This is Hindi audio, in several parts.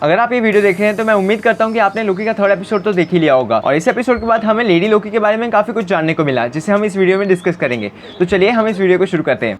अगर आप ये वीडियो देख रहे हैं तो मैं उम्मीद करता हूँ कि आपने लोकी का थर्ड एपिसोड तो देख ही लिया होगा और इस एपिसोड के बाद हमें लेडी लोकी के बारे में काफ़ी कुछ जानने को मिला जिसे हम इस वीडियो में डिस्कस करेंगे। तो चलिए हम इस वीडियो को शुरू करते हैं।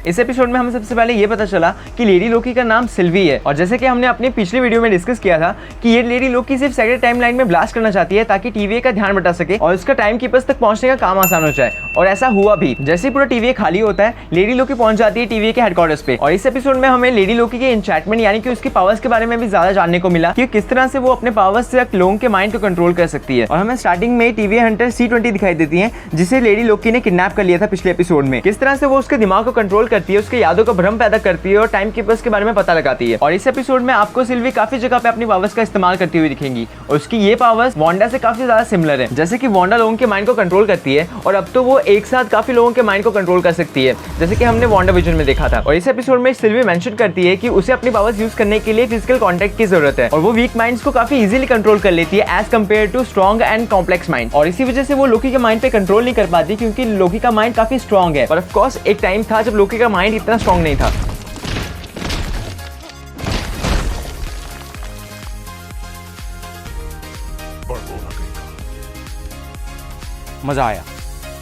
इस एपिसोड में हमें सबसे पहले ये पता चला कि लेडी लोकी का नाम सिल्वी है और जैसे कि हमने अपने पिछले वीडियो में डिस्कस किया था कि ये लेडी लोकी सिर्फ सेक्रेट टाइमलाइन में ब्लास्ट करना चाहती है ताकि टीवीए का ध्यान बटा सके और उसका टाइम कीपर्स तक पहुंचने का काम आसान हो जाए और ऐसा हुआ भी। जैसे ही पूरा टीवीए खाली होता है लेडी लोकी पहुंच जाती है टीवीए के हेडक्वार्टर्स पे और इस एपिसोड में हमें लेडी लोकी के एन्चेंटमेंट यानी कि उसकी पावर्स के बारे में भी ज्यादा जानने को मिला कि किस तरह से वो अपने पावर्स से लोगों के माइंड को कंट्रोल कर सकती है। और हमें स्टार्टिंग में टीवीए हंटर C20 दिखाई देती है जिसे लेडी लोकी ने किडनैप कर लिया था पिछले एपिसोड में। किस तरह से वो उसके दिमाग को कंट्रोल करती है, उसके यादों को भ्रम पैदा करती है और टाइम कीपर्स के बारे में पता लगाती है। और इस एपिसोड में आपको सिल्वी काफी जगह पे अपनी पावर्स का इस्तेमाल करती हुई दिखेंगी और उसकी ये पावर्स वांडा से काफी ज्यादा सिमिलर है। जैसे कि वांडा लोगों के माइंड को कंट्रोल करती है और अब तो वो एक साथ काफी लोगों के माइंड को कंट्रोल कर सकती है जैसे कि हमने वांडा विजन में देखा था। और इस एपिसोड में सिल्वी मेंशन करती है कि उसे अपनी पावर्स यूज करने के लिए फिजिकल कॉन्टैक्ट की जरूरत है और वो वीक माइंड्स को काफी इजीली कंट्रोल कर लेती है as compare to strong and complex mind. और इसी वजह से वो लोकी के माइंड पे कंट्रोल नहीं कर पाती क्योंकि लोकी का माइंड काफी स्ट्रॉन्ग है। और ऑफ कोर्स एक टाइम था जब लोकी का माइंड इतना स्ट्रॉन्ग नहीं था। मजा आया।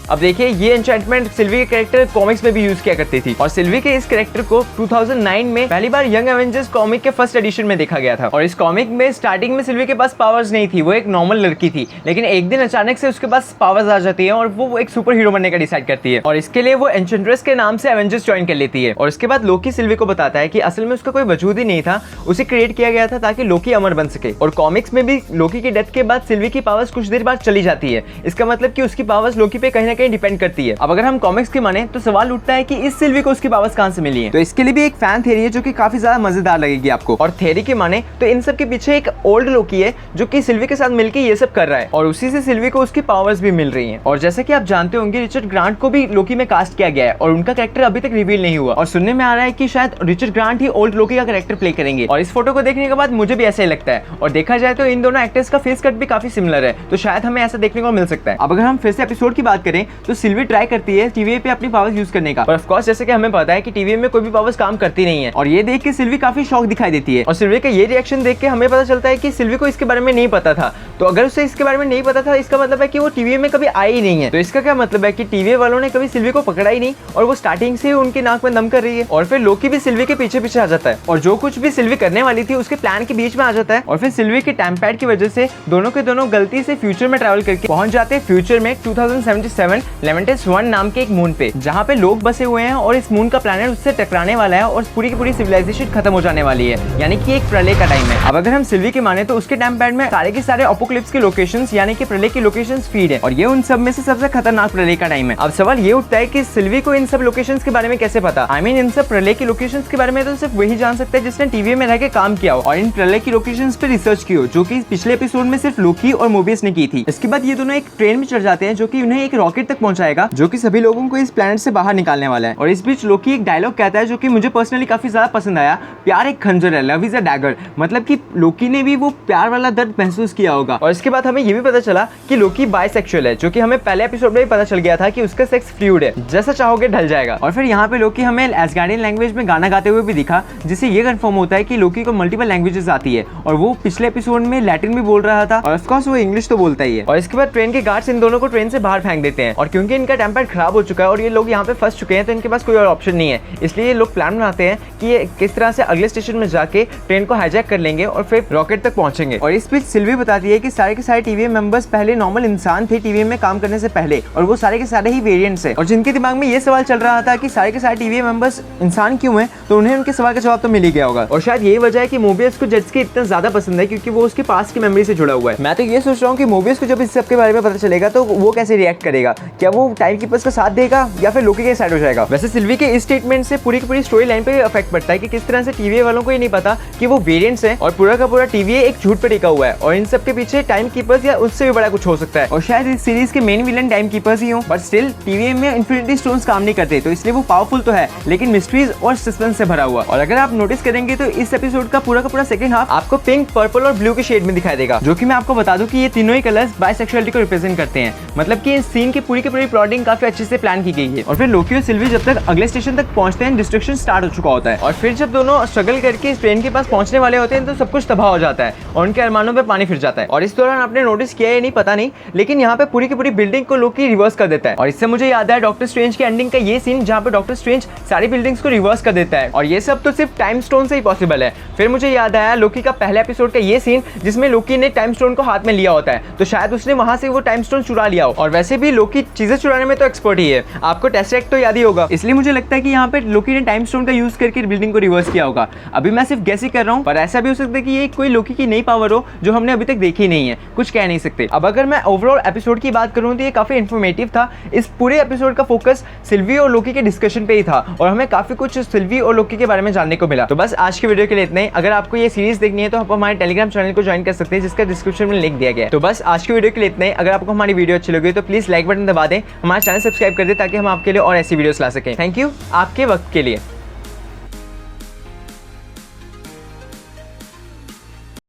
अब देखिए ये एन्चेंटमेंट सिल्वी के कैरेक्टर कॉमिक्स में भी यूज किया करती थी और सिल्वी के इस कैरेक्टर को 2009 में पहली बार यंग एवेंजर्स कॉमिक के फर्स्ट एडिशन में देखा गया था। और इस कॉमिक में स्टार्टिंग में सिल्वी के पास पावर्स नहीं थी, वो एक नॉर्मल लड़की थी, लेकिन एक दिन अचानक से उसके पास पावर्स आ जाती है और वो एक सुपर हीरो बनने का डिसाइड करती है और इसके लिए वो एन्चेंट्रेस के नाम से एवेंजर्स ज्वाइन कर लेती है। और उसके बाद लोकी सिल्वी को बताता है कि असल में उसका कोई वजूद ही नहीं था, उसे क्रिएट किया गया था ताकि लोकी अमर बन सके। और कॉमिक्स में भी लोकी की डेथ के बाद सिल्वी की पावर्स कुछ देर बाद चली जाती है, इसका मतलब कि उसकी पावर्स लोकी पे कहीं ना कहीं डिपेंड करती है। अब अगर हम कॉमिक्स की माने तो सवाल उठता है कि इस सिल्वी को उसकी पावर्स कहां से मिली है। तो इसके लिए भी एक फैन थ्योरी है जो कि काफी ज्यादा मजेदार लगेगी आपको। और थ्योरी की माने तो इन सब के पीछे एक ओल्ड लोकी है जो कि सिल्वी के साथ मिलकर ये सब कर रहा है और उसी से सिल्वी को उसकी पावर्स भी मिल रही हैं। और जैसे कि आप जानते होंगे रिचर्ड ग्रांट को भी लोकी में कास्ट किया गया है और उनका कैरेक्टर अभी तक रिवील नहीं हुआ और सुनने में आ रहा है कि शायद रिचर्ड ग्रांट ही ओल्ड लोकी का कैरेक्टर प्ले करेंगे। और इस फोटो को देखने के बाद मुझे भी ऐसा ही लगता है और देखा जाए तो इन दोनों एक्टर्स का फेस कट भी काफी सिमिलर है, तो शायद हमें ऐसा देखने को मिल सकता है। अब अगर हम फिर से एपिसोड की बात करें तो सिल्वी ट्राई करती है टीवी पे अपनी पावर्स यूज करने का और ऑफ कोर्स जैसे कि हमें पता है कि टीवी में कोई भी पावर्स काम करती नहीं है और ये देख के सिल्वी काफी शॉक दिखाई देती है। और सिल्वी का ये रिएक्शन देख के हमें पता चलता है कि सिल्वी को इसके बारे में नहीं पता था, तो अगर उसे इसके बारे में नहीं पता था इसका मतलब है कि वो टीवी में कभी आई ही नहीं है। तो इसका क्या मतलब है कि टीवी वालों ने कभी सिल्वी को पकड़ा ही नहीं और वो स्टार्टिंग से उनकी नाक में दम कर रही है। और फिर लोकी भी सिल्वी के पीछे पीछे आ जाता है और जो कुछ भी सिल्वी करने वाली थी उसके प्लान के बीच में आ जाता है और फिर सिल्वी के टाइम पैड की वजह से दोनों के दोनों गलती से फ्यूचर में ट्रैवल करके पहुंच जाते हैं फ्यूचर में 2077 लेवेंटिस 1 नाम के एक मून पे जहाँ पे लोग बसे हुए हैं और इस मून का प्लैनेट उससे टकराने वाला है और पूरी की पूरी सिविलाइजेशन खत्म हो जाने वाली है, यानी कि एक प्रलय का टाइम है। अब अगर हम सिल्वी की माने तो उसके टाइम पैड में सारे के सारे अपोकलिप्स के लोकेशंस यानी कि प्रलय की लोकेशंस फीड है और ये उन सब में से सबसे खतरनाक प्रलय का टाइम है। अब सवाल ये उठता है कि सिल्वी को इन सब लोकेशंस के बारे में कैसे पता? I mean, इन सब प्रलय की लोकेशंस के बारे में तो सिर्फ वही जान सकता है जिसने टीवी में रह के काम किया हो और इन प्रलय की लोकेशंस पे रिसर्च की हो, जो कि पिछले एपिसोड में सिर्फ लोकी और मोबियस ने की थी। इसके बाद ये दोनों एक ट्रेन में चढ़ जाते हैं जो कि उन्हें एक रॉकेट तक पहुंचाएगा जो कि सभी लोगों को इस प्लैनेट से बाहर निकालने वाला है। और इस बीच लोकी एक डायलॉग कहता है जो कि मुझे पर्सनली काफी ज्यादा पसंद आया, प्यार एक खंजर है, लव इज अ डैगर। मतलब कि लोकी ने भी वो प्यार वाला दर्द महसूस किया होगा। और इसके बाद हमें ये भी पता चला कि लोकी बाइसेक्सुअल है, जो कि हमें पहले एपिसोड में भी पता चल गया था कि उसका सेक्स फ्लूइड है, जैसा चाहोगे ढल जाएगा। और फिर यहाँ पे लोकी हमें एसगार्डियन लैंग्वेज में गाना गाते हुए भी दिखा, जिससे ये कंफर्म होता है कि लोकी को मल्टीपल लैंग्वेजेस आती है और वो पिछले एपिसोड में लैटिन भी बोल रहा था और ऑफ कोर्स वो इंग्लिश तो बोलता ही है। और इसके बाद ट्रेन के गार्ड्स इन दोनों को ट्रेन से बाहर फेंक देते हैं और क्योंकि इनका टेम्पर खराब हो चुका है और ये लोग यहाँ पे फंस चुके हैं तो इनके पास कोई और ऑप्शन नहीं है, इसलिए ये लोग प्लान बनाते हैं कि ये किस तरह से अगले स्टेशन में जाके ट्रेन को हाईजैक कर लेंगे और फिर रॉकेट तक पहुंचेंगे। और इस बीच सिल्वी बताती है कि सारे के सारे टीवी मेंबर्स पहले नॉर्मल इंसान थे टीवी में काम करने से पहले और वो सारे के सारे ही वेरिएंट्स हैं और जिनके दिमाग में ये सवाल चल रहा था कि सारे के सारे टीवी मेंबर्स इंसान क्यों हैं, तो उन्हें उनके सवाल का जवाब तो मिल ही गया होगा। और शायद यही वजह है कि मोबियस को जेट्सकी इतना ज्यादा पसंद है क्योंकि वो उसके पास की मेमोरी से जुड़ा हुआ है। मैं तो ये सोच रहा हूँ कि मोबियस को जब इस सब के बारे में पता चलेगा तो वो कैसे रिएक्ट करेगा, क्या वो टाइम कीपर्स का साथ देगा या फिर लोकी के साइड हो जाएगा। वैसे सिल्वी के इस स्टेटमेंट से पूरी की पूरी स्टोरी लाइन पे इफेक्ट पड़ता है कि किस तरह से टीवी वालों को ये नहीं पता कि वो वेरिएंट्स हैं और पूरा का पूरा टीवी एक झूठ पे टिका हुआ है और इन सब के पीछे टाइम कीपर्स या उससे भी बड़ा कुछ हो सकता है और शायद इस सीरीज के मेन विलन टाइम कीपर्स ही हो। बट स्टिल टीवी में इन्फिनिटी स्टोन्स काम नहीं करते, तो इसलिए वो पावरफुल तो है लेकिन मिस्ट्रीज और सस्पेंस से भरा हुआ। और अगर आप नोटिस करेंगे तो इस एपिसोड का पूरा सेकंड हाफ आपको पिंक, पर्पल और ब्लू के शेड में दिखाई देगा, जो कि मैं आपको बता दूं कि ये तीनों ही कलर्स बाइसेक्सुअलिटी को रिप्रेजेंट करते हैं। मतलब कि इस सीन के पूरी की पूरी प्लॉटिंग काफी अच्छे से प्लान की गई है। और फिर लोकी और सिल्वी जब तक अगले स्टेशन तक पहुंचते हैं, डिस्ट्रक्शन स्टार्ट हो चुका होता है और फिर जब दोनों स्ट्रगल करके इस ट्रेन के पास पहुंचने वाले होते हैं तो सब कुछ तबाह हो जाता है और उनके अरमानों पे पानी फिर जाता है। और इस दौरान आपने नोटिस किया है नहीं पता नहीं, लेकिन यहाँ पे पूरी की पूरी बिल्डिंग को लोकी रिवर्स कर देता है। और इससे मुझे याद आया डॉक्टर स्ट्रेंज के एंडिंग का ये सीन जहाँ पे डॉक्टर स्ट्रेंज सारी बिल्डिंग्स को रिवर्स कर देता है और ये सब तो सिर्फ टाइम स्टोन से ही पॉसिबल है। फिर मुझे याद आया लोकी का पहले एपिसोड का ये सीन जिसमें लोकी ने टाइम स्टोन को हाथ में लिया होता है, तो शायद उसने वहां से वो टाइम स्टोन चुरा लिया हो। और वैसे भी लोकी चीजें चुराने में तो एक्सपर्ट ही है, आपको टेस्सेरेक्ट तो याद ही होगा, इसलिए मुझे लगता है कि यहाँ पे लोकी ने टाइम स्टोन का यूज करके बिल्डिंग को रिवर्स किया होगा। अभी मैं सिर्फ गैस ही कर रहा हूँ, पर ऐसा भी हो सकता है कि ये कोई लोकी की नई पावर हो जो हमने अभी तक देखी नहीं है, कुछ कह नहीं सकते। अब अगर मैं ओवरऑल एपिसोड की बात करूँ तो ये काफी इन्फॉर्मेटिव था। इस पूरे एपिसोड का फोकस सिल्वी और लोकी के डिस्कशन पे ही था और हमें काफी कुछ सिल्वी और लोकी के बारे में जानने को मिला। तो बस आज की वीडियो के लिए इतना ही। अगर आपको ये सीरीज देखनी है तो आप हमारे टेलीग्राम चैनल को ज्वाइन कर सकते हैं जिसका डिस्क्रिप्शन में लिंक दिया गया है। तो बस आज की वीडियो के लिए इतना ही। अगर आपको हमारी वीडियो अच्छी लगी तो प्लीज लाइक बटन दबा दें, हमारा चैनल सब्सक्राइब कर दें ताकि हम आपके लिए और ऐसी वीडियोस ला सकें। थैंक यू आपके वक्त के लिए।